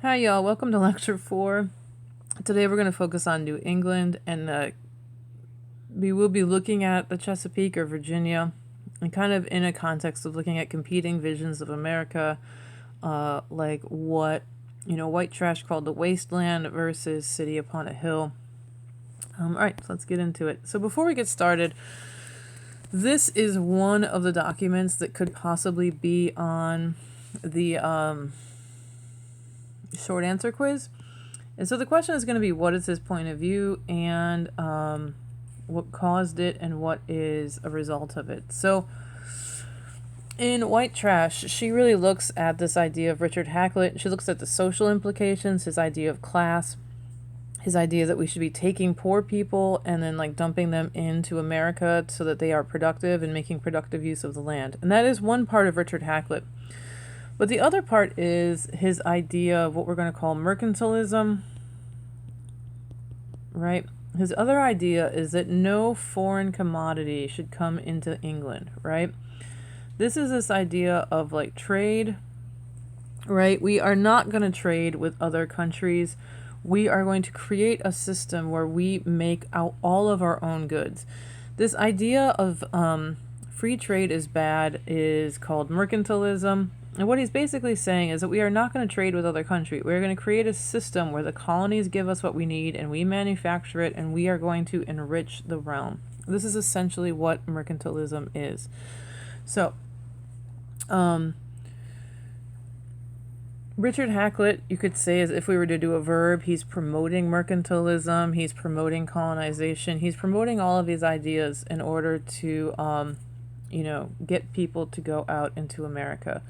Hi y'all, welcome to lecture 4. Today we're going to focus on New England, and we will be looking at the Chesapeake or Virginia, and kind of in a context of looking at competing visions of America, like what white trash called the Wasteland versus City Upon a Hill. Alright, so let's get into it. So before we get started, this is one of the documents that could possibly be on the short answer quiz. And so the question is going to be, what is his point of view, and what caused it, and what is a result of it. So in White Trash, she really looks at this idea of Richard Hakluyt. She looks at the social implications, his idea of class, his idea that we should be taking poor people and then like dumping them into America so that they are productive and making productive use of the land. And that is one part of Richard Hakluyt. But the other part is his idea of what we're going to call mercantilism, right? His other idea is that no foreign commodity should come into England, right? This is this idea of like trade, right? We are not going to trade with other countries. We are going to create a system where we make out all of our own goods. This idea of free trade is bad is called mercantilism. And what he's basically saying is that we are not going to trade with other countries. We're going to create a system where the colonies give us what we need and we manufacture it, and we are going to enrich the realm. This is essentially what mercantilism is. So, Richard Hakluyt, you could say, as if we were to do a verb, he's promoting mercantilism, he's promoting colonization, he's promoting all of these ideas in order to, get people to go out into America.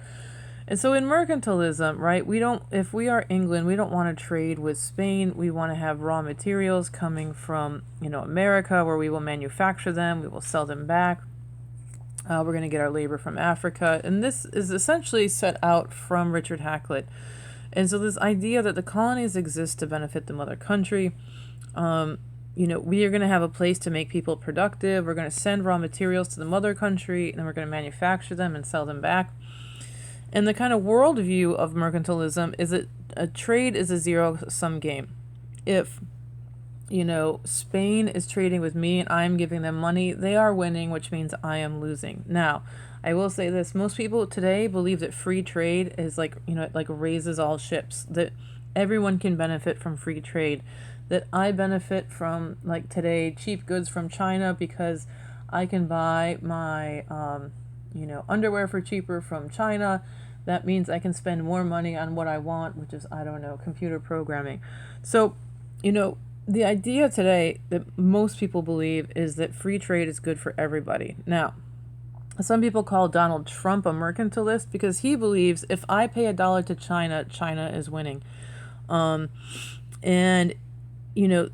And so in mercantilism, right, if we are England, we don't want to trade with Spain. We want to have raw materials coming from, America, where we will manufacture them, we will sell them back. We're going to get our labor from Africa. And this is essentially set out from Richard Hakluyt. And so this idea that the colonies exist to benefit the mother country, we are going to have a place to make people productive. We're going to send raw materials to the mother country, and then we're going to manufacture them and sell them back. And the kind of worldview of mercantilism is that a trade is a zero-sum game. If, Spain is trading with me and I'm giving them money, they are winning, which means I am losing. Now, I will say this. Most people today believe that free trade is it raises all ships, that everyone can benefit from free trade, that I benefit from, like today, cheap goods from China because I can buy my, underwear for cheaper from China. That means I can spend more money on what I want, which is, computer programming. So, the idea today that most people believe is that free trade is good for everybody. Now, some people call Donald Trump a mercantilist because he believes if I pay $1 to China, China is winning.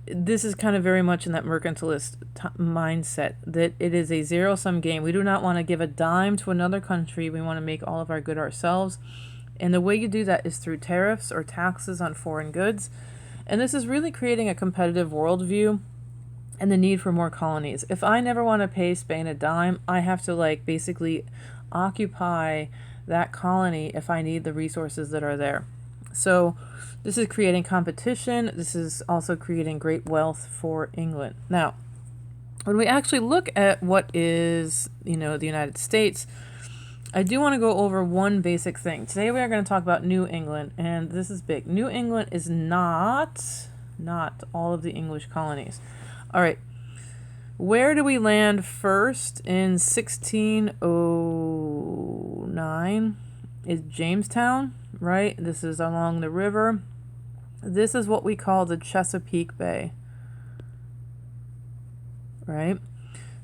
This is kind of very much in that mercantilist mindset, that it is a zero-sum game. We do not want to give a dime to another country. We want to make all of our good ourselves. And the way you do that is through tariffs or taxes on foreign goods. And this is really creating a competitive worldview and the need for more colonies. If I never want to pay Spain a dime, I have to basically occupy that colony if I need the resources that are there. So this is creating competition. This is also creating great wealth for England. Now, when we actually look at what is, the United States, I do want to go over one basic thing. Today we are going to talk about New England, and this is big. New England is not all of the English colonies. All right. Where do we land first in 1609? Is Jamestown, right? This is along the river. This is what we call the Chesapeake Bay, right?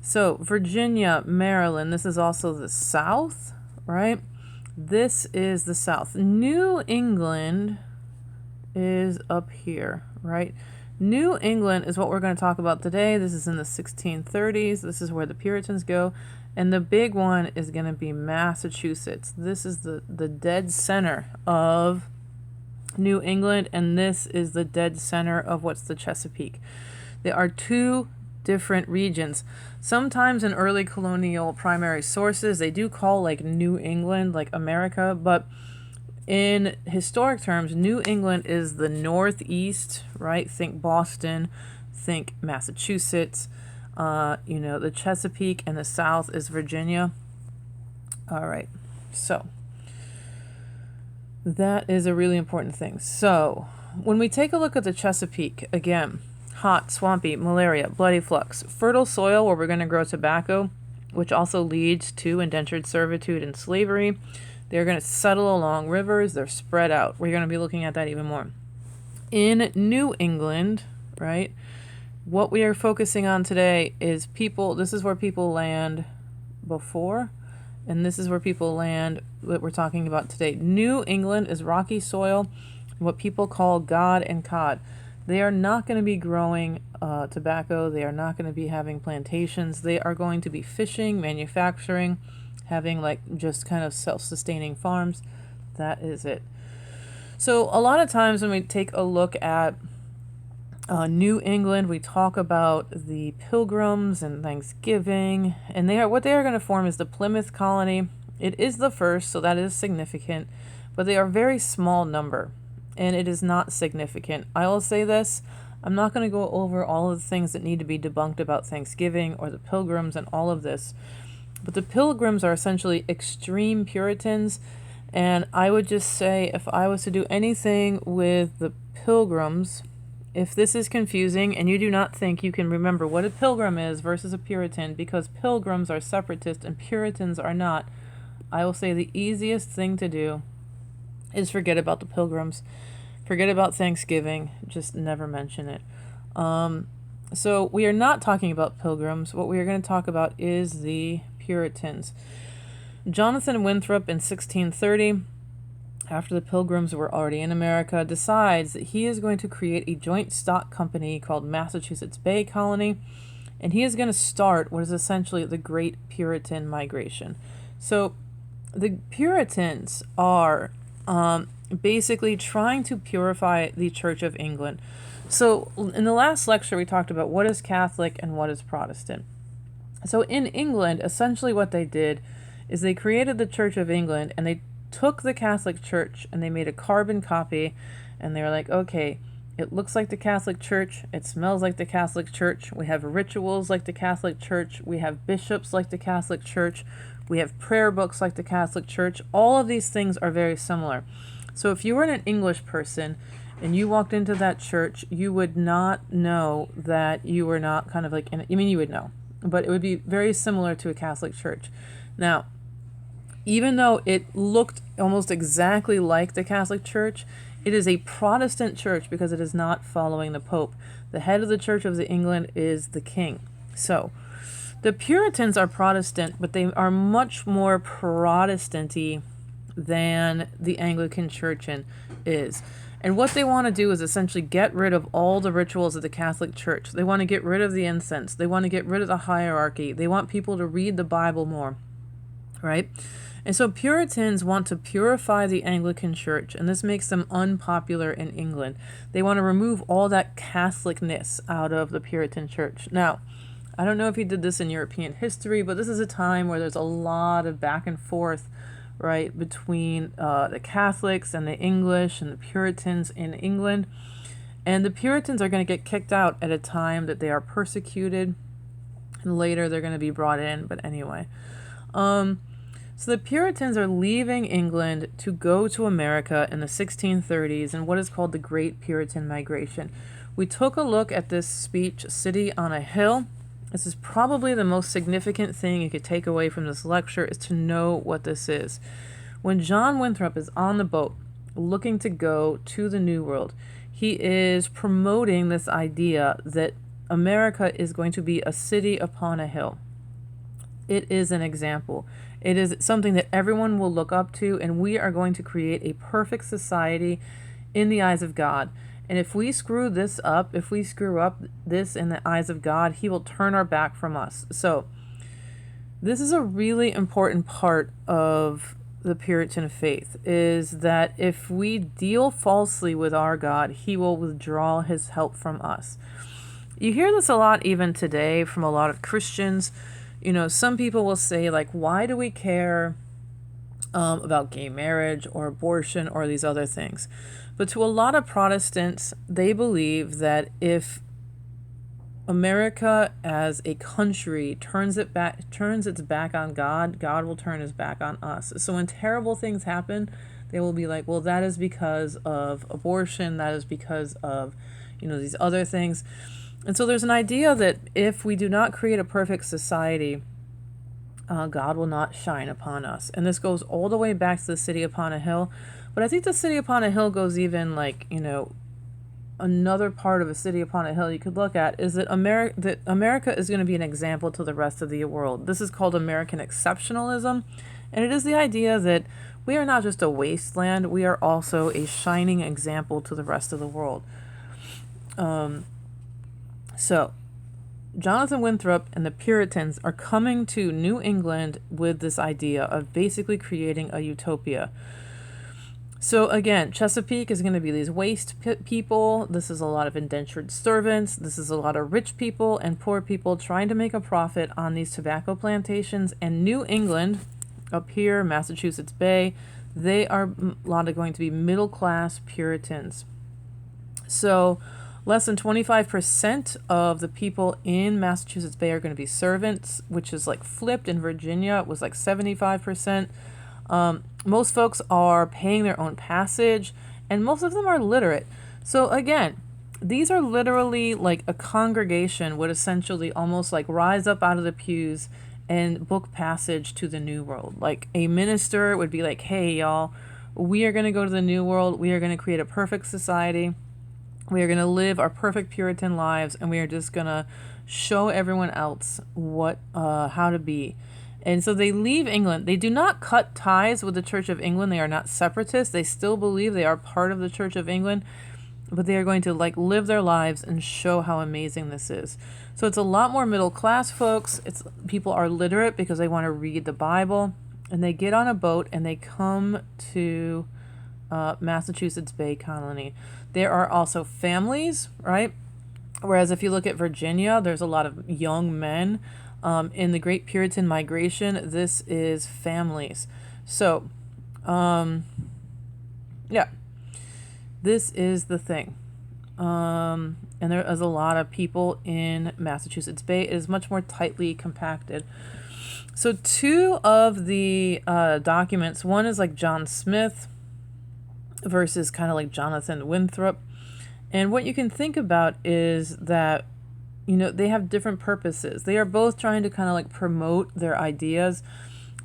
So Virginia, Maryland, this is also the South, right? This is the South. New England is up here, right? New England is what we're going to talk about today. This is in the 1630s. This is where the Puritans go. And the big one is going to be Massachusetts. This is the dead center of New England, and this is the dead center of what's the Chesapeake. There are two different regions. Sometimes in early colonial primary sources, they do call New England America, but In historic terms, New England is the Northeast, right? Think Boston, think Massachusetts. The Chesapeake, and the South is Virginia. All right, so that is a really important thing. So when we take a look at the Chesapeake, again, hot, swampy, malaria, bloody flux, fertile soil where we're going to grow tobacco, which also leads to indentured servitude and slavery. They're going to settle along rivers. They're spread out. We're going to be looking at that even more. In New England, right, what we are focusing on today is people. This is where people land before, and this is where people land that we're talking about today. New England is rocky soil, what people call God and cod. They are not going to be growing tobacco. They are not going to be having plantations. They are going to be fishing, manufacturing, having like just kind of self-sustaining farms. That is it. So a lot of times when we take a look at New England, we talk about the Pilgrims and Thanksgiving, and what they are going to form is the Plymouth colony. It is the first, so that is significant, but they are a very small number, and it is not significant. I will say this, I'm not going to go over all of the things that need to be debunked about Thanksgiving or the Pilgrims and all of this, but the Pilgrims are essentially extreme Puritans, and I would just say if I was to do anything with the Pilgrims, if this is confusing and you do not think you can remember what a Pilgrim is versus a Puritan, because Pilgrims are separatists and Puritans are not, I will say the easiest thing to do is forget about the Pilgrims. Forget about Thanksgiving. Just never mention it. So we are not talking about Pilgrims. What we are going to talk about is the Puritans. Jonathan Winthrop in 1630, after the Pilgrims were already in America, decides that he is going to create a joint stock company called Massachusetts Bay Colony, and he is going to start what is essentially the Great Puritan Migration. So the Puritans are basically trying to purify the Church of England. So in the last lecture, we talked about what is Catholic and what is Protestant. So in England, essentially what they did is they created the Church of England, and they took the Catholic Church and they made a carbon copy, and they were like, okay, it looks like the Catholic Church, it smells like the Catholic Church, we have rituals like the Catholic Church, we have bishops like the Catholic Church, we have prayer books like the Catholic Church. All of these things are very similar. So if you were an English person and you walked into that church, you would not know that you were not kind of like, you would know, but it would be very similar to a Catholic Church. Now, even though it looked almost exactly like the Catholic Church, it is a Protestant church because it is not following the Pope. The head of the Church of England is the king. So the Puritans are Protestant, but they are much more Protestant-y than the Anglican Church is. And what they want to do is essentially get rid of all the rituals of the Catholic Church. They want to get rid of the incense. They want to get rid of the hierarchy. They want people to read the Bible more, right? And so Puritans want to purify the Anglican Church, and this makes them unpopular in England. They want to remove all that Catholicness out of the Puritan Church. Now, I don't know if he did this in European history, but this is a time where there's a lot of back and forth, right, between the Catholics and the English and the Puritans in England. And the Puritans are going to get kicked out at a time that they are persecuted, and later they're going to be brought in, but anyway. So the Puritans are leaving England to go to America in the 1630s in what is called the Great Puritan Migration. We took a look at this speech, City on a Hill. This is probably the most significant thing you could take away from this lecture, is to know what this is. When John Winthrop is on the boat looking to go to the New World, he is promoting this idea that America is going to be a city upon a hill. It is an example. It is something that everyone will look up to, and we are going to create a perfect society in the eyes of God. And if we screw this up, if we screw up this in the eyes of God, he will turn our back from us. So this is a really important part of the Puritan faith, is that if we deal falsely with our God, he will withdraw his help from us. You hear this a lot even today from a lot of Christians. You know, some people will say, like, why do we care about gay marriage or abortion or these other things. But to a lot of Protestants, they believe that if America as a country turns its back on God, God will turn his back on us. So when terrible things happen, they will be like, well, that is because of abortion, that is because of, these other things. And so there's an idea that if we do not create a perfect society, God will not shine upon us. And this goes all the way back to the city upon a hill. But I think the city upon a hill goes even another part of a city upon a hill you could look at is that America is going to be an example to the rest of the world. This is called American exceptionalism. And it is the idea that we are not just a wasteland, we are also a shining example to the rest of the world. So Jonathan Winthrop and the Puritans are coming to New England with this idea of basically creating a utopia. So again, Chesapeake is going to be these waste people. This is a lot of indentured servants. This is a lot of rich people and poor people trying to make a profit on these tobacco plantations. And New England, up here, Massachusetts Bay, they are a lot of going to be middle-class Puritans. So less than 25% of the people in Massachusetts Bay are going to be servants, which is like flipped. In Virginia, it was like 75%. Most folks are paying their own passage, and most of them are literate. So again, these are literally like a congregation would essentially almost like rise up out of the pews and book passage to the new world. Like a minister would be like, hey, y'all, we are going to go to the new world. We are going to create a perfect society. We are going to live our perfect Puritan lives, and we are just going to show everyone else how to be. And so they leave England. They do not cut ties with the Church of England. They are not separatists. They still believe they are part of the Church of England, but they are going to live their lives and show how amazing this is. So it's a lot more middle class folks. People are literate because they want to read the Bible, and they get on a boat and they come to Massachusetts Bay Colony. There are also families, right? Whereas if you look at Virginia, there's a lot of young men. In the Great Puritan Migration, this is families. So, this is the thing. And there is a lot of people in Massachusetts Bay. It is much more tightly compacted. So two of the documents, one is like John Smith versus kind of like Jonathan Winthrop. And what you can think about is that they have different purposes. They are both trying to kind of like promote their ideas.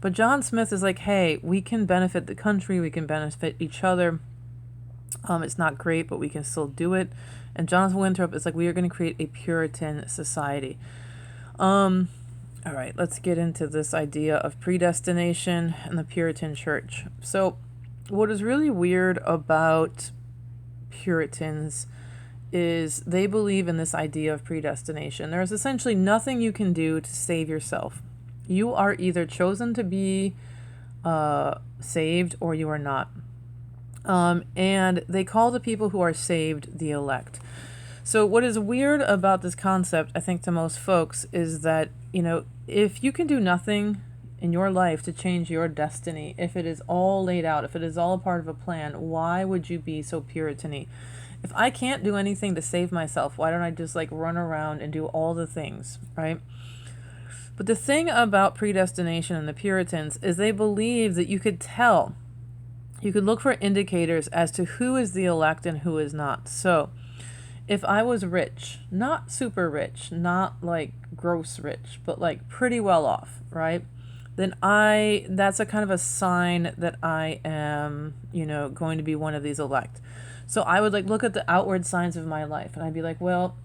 But John Smith is like, hey, we can benefit the country. We can benefit each other. It's not great, but we can still do it. And Jonathan Winthrop is like, we are going to create a Puritan society. All right, let's get into this idea of predestination and the Puritan church. So what is really weird about Puritans is they believe in this idea of predestination. There is essentially nothing you can do to save yourself. You are either chosen to be saved or you are not. And they call the people who are saved the elect. So what is weird about this concept, I think, to most folks is that, if you can do nothing in your life to change your destiny, if it is all laid out, if it is all a part of a plan, why would you be so Puritan-y? If I can't do anything to save myself, why don't I just run around and do all the things, right? But the thing about predestination and the Puritans is they believe that you could tell, you could look for indicators as to who is the elect and who is not. So if I was rich, not super rich, not gross rich, but pretty well off, right? Then that's a kind of a sign that I am, going to be one of these elect. So I would look at the outward signs of my life, and I'd be like, well,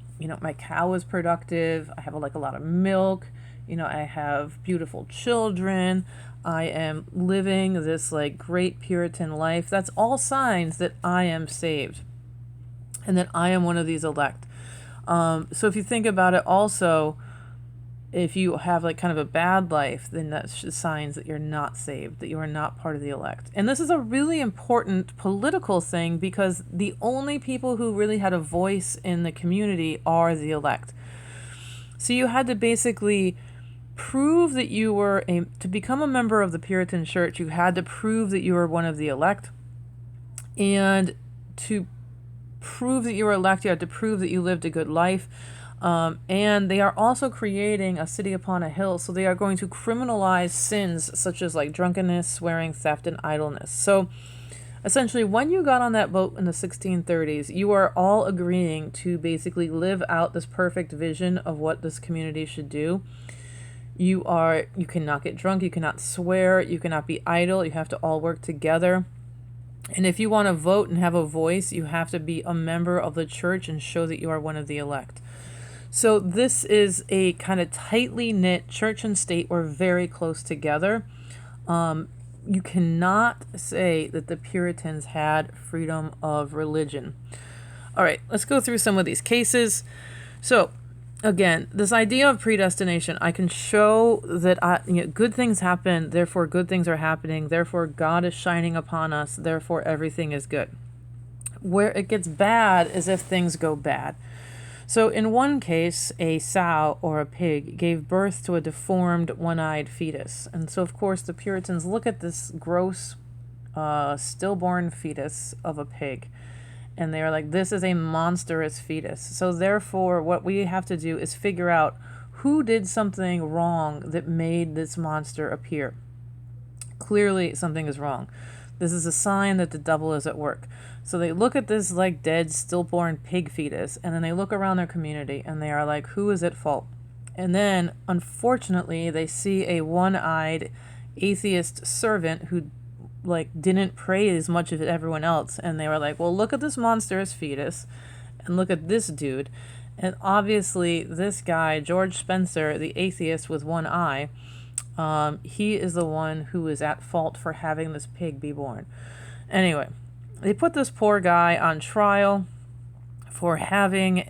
my cow is productive. I have a lot of milk. I have beautiful children. I am living this great Puritan life. That's all signs that I am saved and that I am one of these elect. So if you think about it also, if you have kind of a bad life, then that's just signs that you're not saved, that you are not part of the elect. And this is a really important political thing because the only people who really had a voice in the community are the elect. So you had to basically prove that you were to become a member of the Puritan Church, you had to prove that you were one of the elect. And to prove that you were elect, you had to prove that you lived a good life. And they are also creating a city upon a hill. So they are going to criminalize sins such as like drunkenness, swearing, theft, and idleness. So essentially, when you got on that boat in the 1630s, you are all agreeing to basically live out this perfect vision of what this community should do. You cannot get drunk, you cannot swear, you cannot be idle, you have to all work together. And if you want to vote and have a voice, you have to be a member of the church and show that you are one of the elect. So this is a kind of tightly knit church and state. We're very close together. You cannot say that the Puritans had freedom of religion. All right, let's go through some of these cases. So, again, this idea of predestination, I can show that good things happen, therefore good things are happening, therefore God is shining upon us, therefore everything is good. Where it gets bad is if things go bad. So in one case, a sow or a pig gave birth to a deformed, one-eyed fetus. And so, of course, the Puritans look at this gross, stillborn fetus of a pig, and they are like, this is a monstrous fetus. So therefore, what we have to do is figure out who did something wrong that made this monster appear. Clearly, something is wrong. This is a sign that the devil is at work. So they look at this like dead, stillborn pig fetus, and then they look around their community, and they are like, who is at fault? And then, unfortunately, they see a one-eyed atheist servant who didn't pray as much as everyone else, and they were like, well, look at this monstrous fetus, and look at this dude. And obviously, this guy, George Spencer, the atheist with one eye, he is the one who is at fault for having this pig be born. Anyway, they put this poor guy on trial for having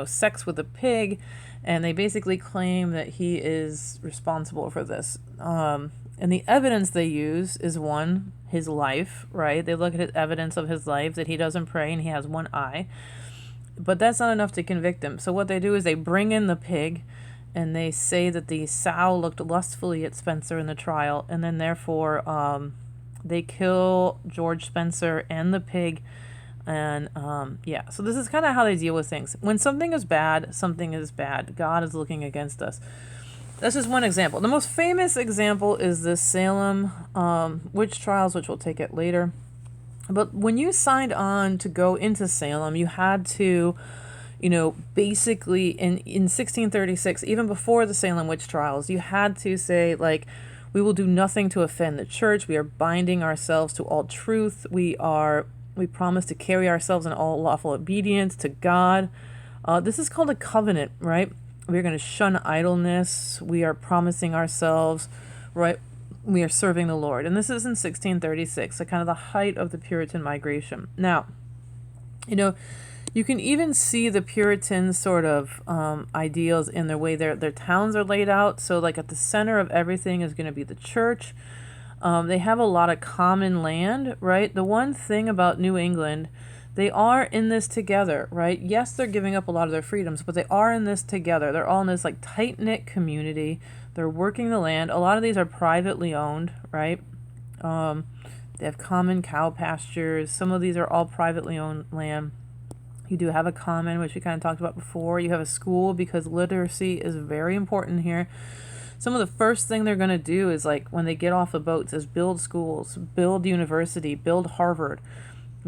sex with a pig, and they basically claim that he is responsible for this. And the evidence they use is one, his life, right? They look at his evidence of his life, that he doesn't pray and he has one eye. But that's not enough to convict him. So what they do is they bring in the pig, and they say that the sow looked lustfully at Spencer in the trial, and then therefore they kill George Spencer and the pig. And so this is kind of how they deal with things. When something is bad, something is bad. God is looking against us. That's just one example. The most famous example is the Salem witch trials, which we'll take it later. But when you signed on to go into Salem, you had to, basically in 1636, even before the Salem witch trials, you had to say, like, we will do nothing to offend the church. We are binding ourselves to all truth. We promise to carry ourselves in all lawful obedience to God. This is called a covenant, right? We are going to shun idleness. We are promising ourselves, right? We are serving the Lord. And this is in 1636, so kind of the height of the Puritan migration. Now, you can even see the Puritan sort of ideals in the way their towns are laid out. So like at the center of everything is going to be the church. They have a lot of common land, right? The one thing about New England, they are in this together, right? Yes, they're giving up a lot of their freedoms, but they are in this together. They're all in this like tight-knit community. They're working the land. A lot of these are privately owned, right? They have common cow pastures. Some of these are all privately owned land. You do have a common, which we kind of talked about before. You have a school, because literacy is very important here. Some of the first thing they're going to do is, like, when they get off the boats, is build schools, build university, build Harvard,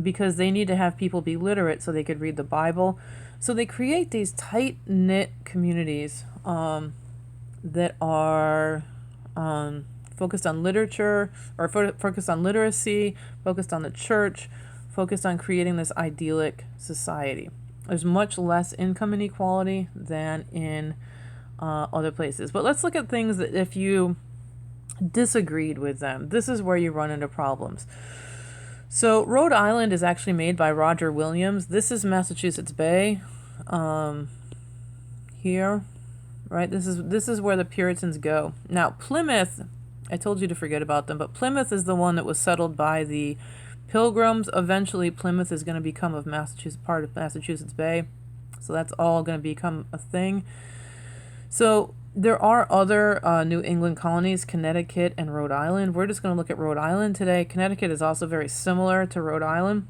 because they need to have people be literate so they could read the Bible. So they create these tight-knit communities that are focused on literature, or focused on literacy, focused on the church, focused on creating this idyllic society. There's much less income inequality than in other places. But let's look at things that if you disagreed with them, this is where you run into problems. So Rhode Island is actually made by Roger Williams. This is Massachusetts Bay here, right? This is where the Puritans go. Now Plymouth, I told you to forget about them, but Plymouth is the one that was settled by the Pilgrims. Eventually Plymouth is going to become part of Massachusetts Bay. So that's all going to become a thing. So There are other New England colonies, Connecticut and Rhode Island. We're just going to look at Rhode Island today. Connecticut is also very similar to Rhode Island,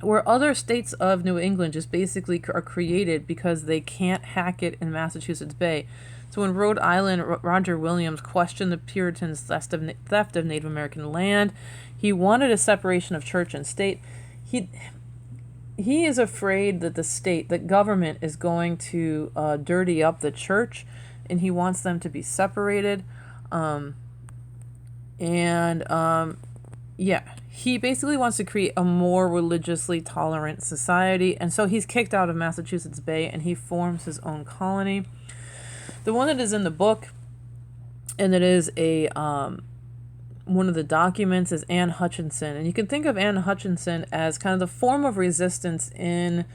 where other states of New England just basically are created because they can't hack it in Massachusetts Bay. So in Rhode Island, Roger Williams questioned the Puritans' theft of Native American land. He wanted a separation of church and state. He is afraid that that government is going to dirty up the church, and he wants them to be separated. Yeah, he basically wants to create a more religiously tolerant society, and so he's kicked out of Massachusetts Bay, and he forms his own colony. The one that is in the book, and that is one of the documents, is Anne Hutchinson. And you can think of Anne Hutchinson as kind of the form of resistance in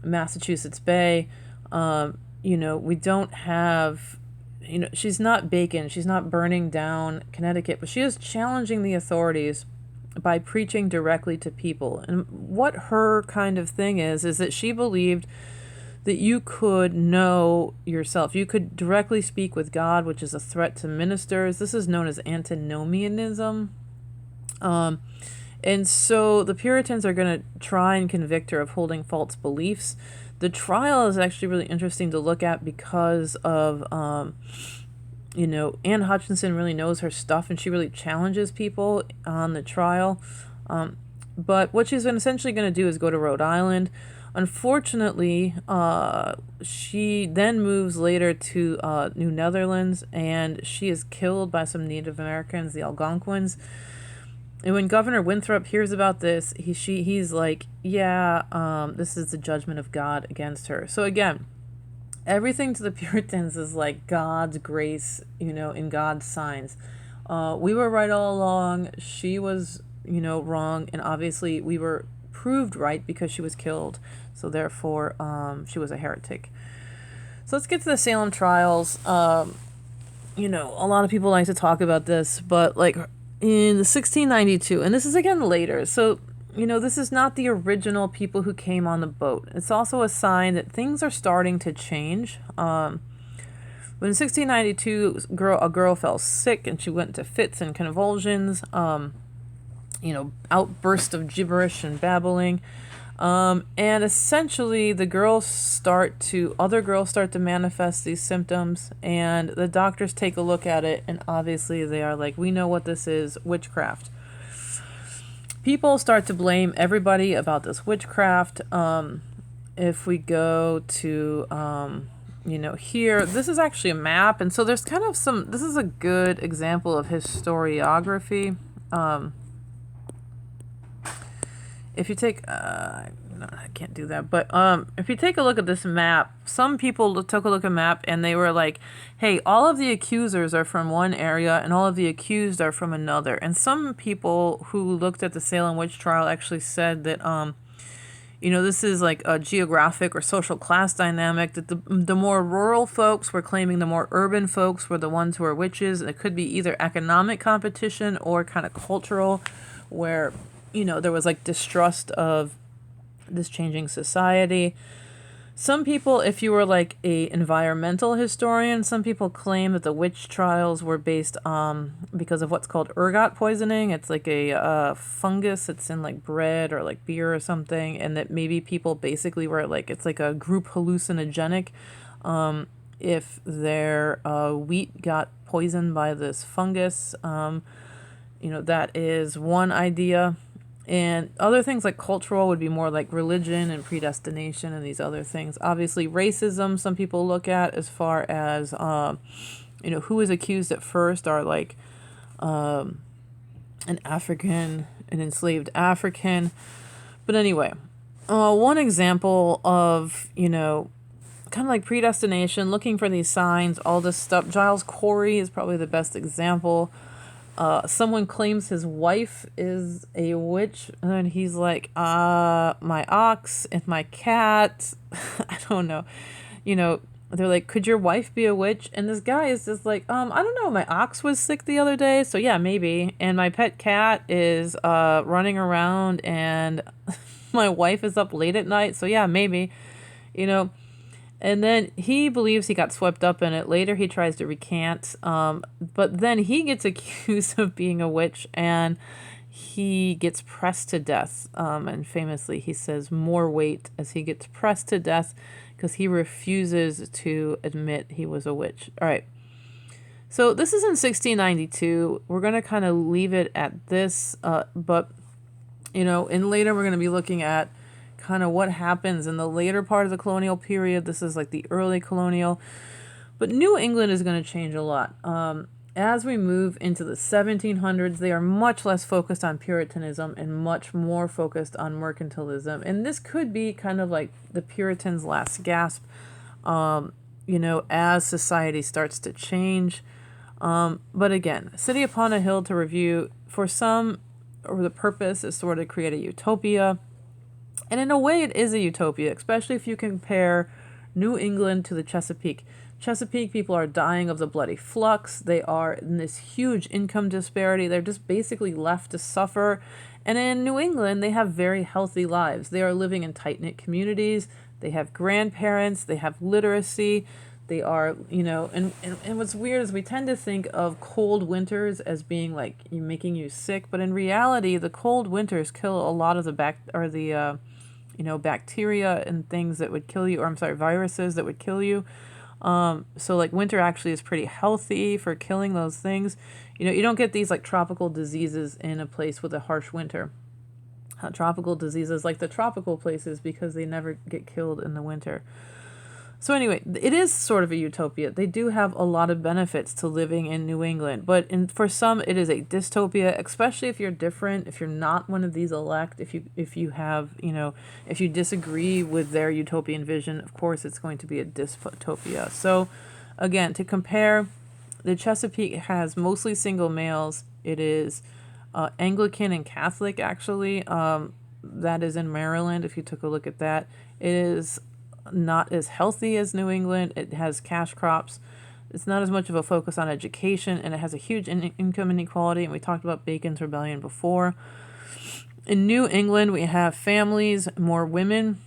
Massachusetts Bay. We don't have, she's not Bacon, she's not burning down Connecticut, but she is challenging the authorities by preaching directly to people. And what her kind of thing is that she believed that you could know yourself. You could directly speak with God, which is a threat to ministers. This is known as antinomianism. And so the Puritans are going to try and convict her of holding false beliefs. The trial is actually really interesting to look at because of, Anne Hutchinson really knows her stuff, and she really challenges people on the trial. But what she's essentially going to do is go to Rhode Island. Unfortunately, she then moves later to New Netherlands, and she is killed by some Native Americans, the Algonquins. And when Governor Winthrop hears about this, he's like, this is the judgment of God against her. So again, everything to the Puritans is like God's grace, in God's signs. We were right all along. She was, wrong. And obviously we were proved right because she was killed. So therefore, she was a heretic. So let's get to the Salem trials. A lot of people like to talk about this, but like in 1692, and this is again later. So, this is not the original people who came on the boat. It's also a sign that things are starting to change. When in 1692, a girl fell sick and she went into fits and convulsions. Outburst of gibberish and babbling. And essentially other girls start to manifest these symptoms, and the doctors take a look at it, and obviously they are like, we know what this is, witchcraft. People start to blame everybody about this witchcraft. If we go to, here, this is actually a map, and so there's kind of this is a good example of historiography. If you take, I can't do that, but if you take a look at this map, some people took a look at the map and they were like, hey, all of the accusers are from one area and all of the accused are from another. And some people who looked at the Salem witch trial actually said that, this is like a geographic or social class dynamic, that the more rural folks were claiming the more urban folks were the ones who were witches. It could be either economic competition or kind of cultural, where there was like distrust of this changing society. Some people, if you were like a environmental historian, some people claim that the witch trials were based because of what's called ergot poisoning. It's like a fungus that's in like bread or like beer or something, and that maybe people basically were like, it's like a group hallucinogenic. If their wheat got poisoned by this fungus, that is one idea. And other things like cultural would be more like religion and predestination and these other things. Obviously, racism, some people look at as far as, who is accused at first are like an enslaved African. But anyway, one example of, kind of like predestination, looking for these signs, all this stuff. Giles Corey is probably the best example. Someone claims his wife is a witch, and he's like, my ox and my cat. I don't know. They're like, could your wife be a witch? And this guy is just like, I don't know. My ox was sick the other day, so yeah, maybe. And my pet cat is running around, and my wife is up late at night, so yeah, maybe. And then he believes he got swept up in it. Later, he tries to recant, but then he gets accused of being a witch, and he gets pressed to death. And famously, he says more weight as he gets pressed to death because he refuses to admit he was a witch. All right. So this is in 1692. We're going to kind of leave it at this, but, and later we're going to be looking at kind of what happens in the later part of the colonial period. This is like the early colonial. But New England is going to change a lot. As we move into the 1700s, they are much less focused on Puritanism and much more focused on mercantilism. And this could be kind of like the Puritans' last gasp, as society starts to change. But again, City Upon a Hill to review, for some, or the purpose is sort of create a utopia. And in a way, it is a utopia, especially if you compare New England to the Chesapeake. Chesapeake people are dying of the bloody flux. They are in this huge income disparity. They're just basically left to suffer. And in New England, they have very healthy lives. They are living in tight-knit communities. They have grandparents. They have literacy. They are, and what's weird is we tend to think of cold winters as being like making you sick. But in reality, the cold winters kill a lot of the bacteria and things that would kill you, or I'm sorry, viruses that would kill you. So like winter actually is pretty healthy for killing those things. You don't get these like tropical diseases in a place with a harsh winter. Tropical diseases like the tropical places because they never get killed in the winter. So anyway, it is sort of a utopia. They do have a lot of benefits to living in New England, but for some it is a dystopia, especially if you're different, if you're not one of these elect, if you have, if you disagree with their utopian vision, of course it's going to be a dystopia. So again, to compare, the Chesapeake has mostly single males. It is Anglican and Catholic, actually. That is in Maryland, if you took a look at that. It is not as healthy as New England. It has cash crops. It's not as much of a focus on education, and it has a huge income inequality, and we talked about Bacon's Rebellion before. In New England, we have families, more women.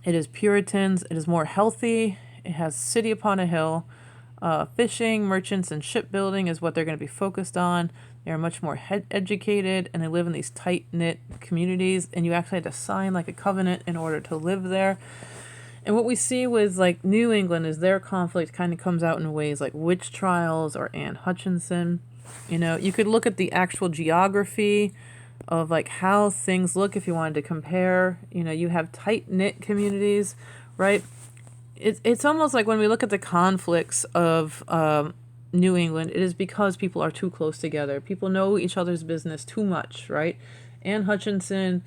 It is Puritans. It is more healthy. It has City Upon a Hill. Fishing, merchants, and shipbuilding is what they're going to be focused on. They are much more educated, and they live in these tight-knit communities, and you actually had to sign like a covenant in order to live there. And what we see with like New England is their conflict kind of comes out in ways like witch trials or Anne Hutchinson. You could look at the actual geography of like how things look if you wanted to compare. You have tight-knit communities, right? It's almost like when we look at the conflicts of New England, it is because people are too close together. People know each other's business too much, right? Anne Hutchinson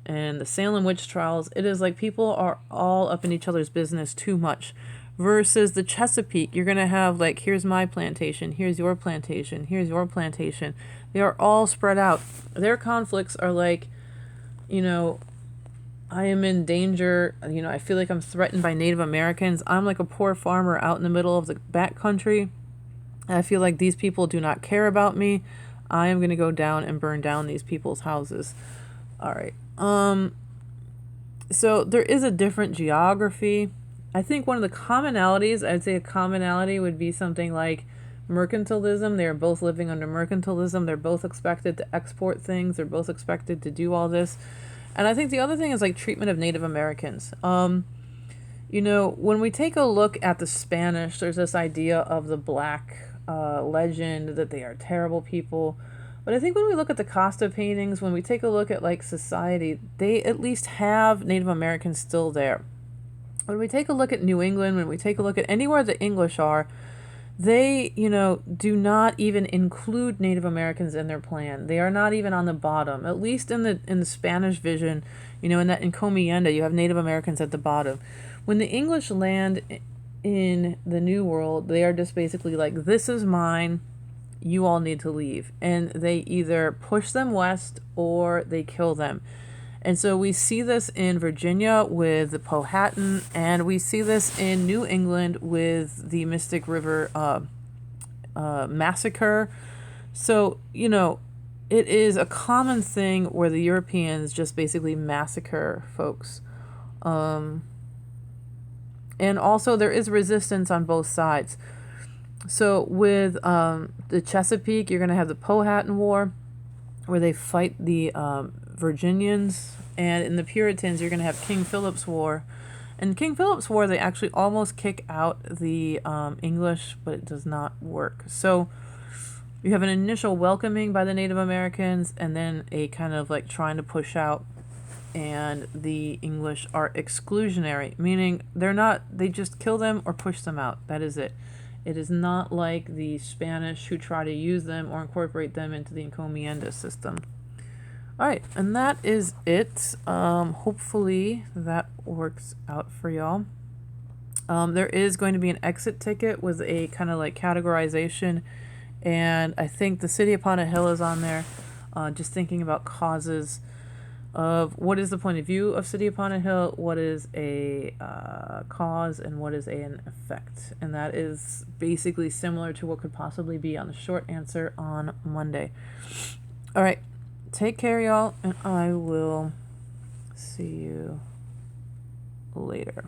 and the Salem witch trials, it is like people are all up in each other's business too much. Versus the Chesapeake, you're going to have like, here's my plantation, here's your plantation, here's your plantation. They are all spread out. Their conflicts are like, I am in danger, I feel like I'm threatened by Native Americans. I'm like a poor farmer out in the middle of the backcountry. I feel like these people do not care about me. I am going to go down and burn down these people's houses. All right. So there is a different geography. I think one of the commonalities, I'd say a commonality would be something like mercantilism. They're both living under mercantilism. They're both expected to export things. They're both expected to do all this. And I think the other thing is like treatment of Native Americans. When we take a look at the Spanish, there's this idea of the black legend that they are terrible people. But I think when we look at the Costa paintings, when we take a look at like society, they at least have Native Americans still there. When we take a look at New England, when we take a look at anywhere the English are, they, do not even include Native Americans in their plan. They are not even on the bottom. At least in the Spanish vision, in that encomienda, you have Native Americans at the bottom. When the English land in the New World, they are just basically like, this is mine. You all need to leave. And they either push them west or they kill them. And so we see this in Virginia with the Powhatan, and we see this in New England with the Mystic River massacre. So, it is a common thing where the Europeans just basically massacre folks. And also there is resistance on both sides. So with the Chesapeake, you're going to have the Powhatan War, where they fight the Virginians. And in the Puritans, you're going to have King Philip's War. In King Philip's War, they actually almost kick out the English, but it does not work. So you have an initial welcoming by the Native Americans, and then a kind of like trying to push out, and the English are exclusionary, meaning they just kill them or push them out. That is it. It is not like the Spanish, who try to use them or incorporate them into the encomienda system. All right, and that is it. Hopefully that works out for y'all. There is going to be an exit ticket with a kind of like categorization, and I think the City Upon a Hill is on there. Just thinking about causes of what is the point of view of City Upon a Hill, what is a cause, and what is an effect. And that is basically similar to what could possibly be on the short answer on Monday. All right, take care, y'all, and I will see you later.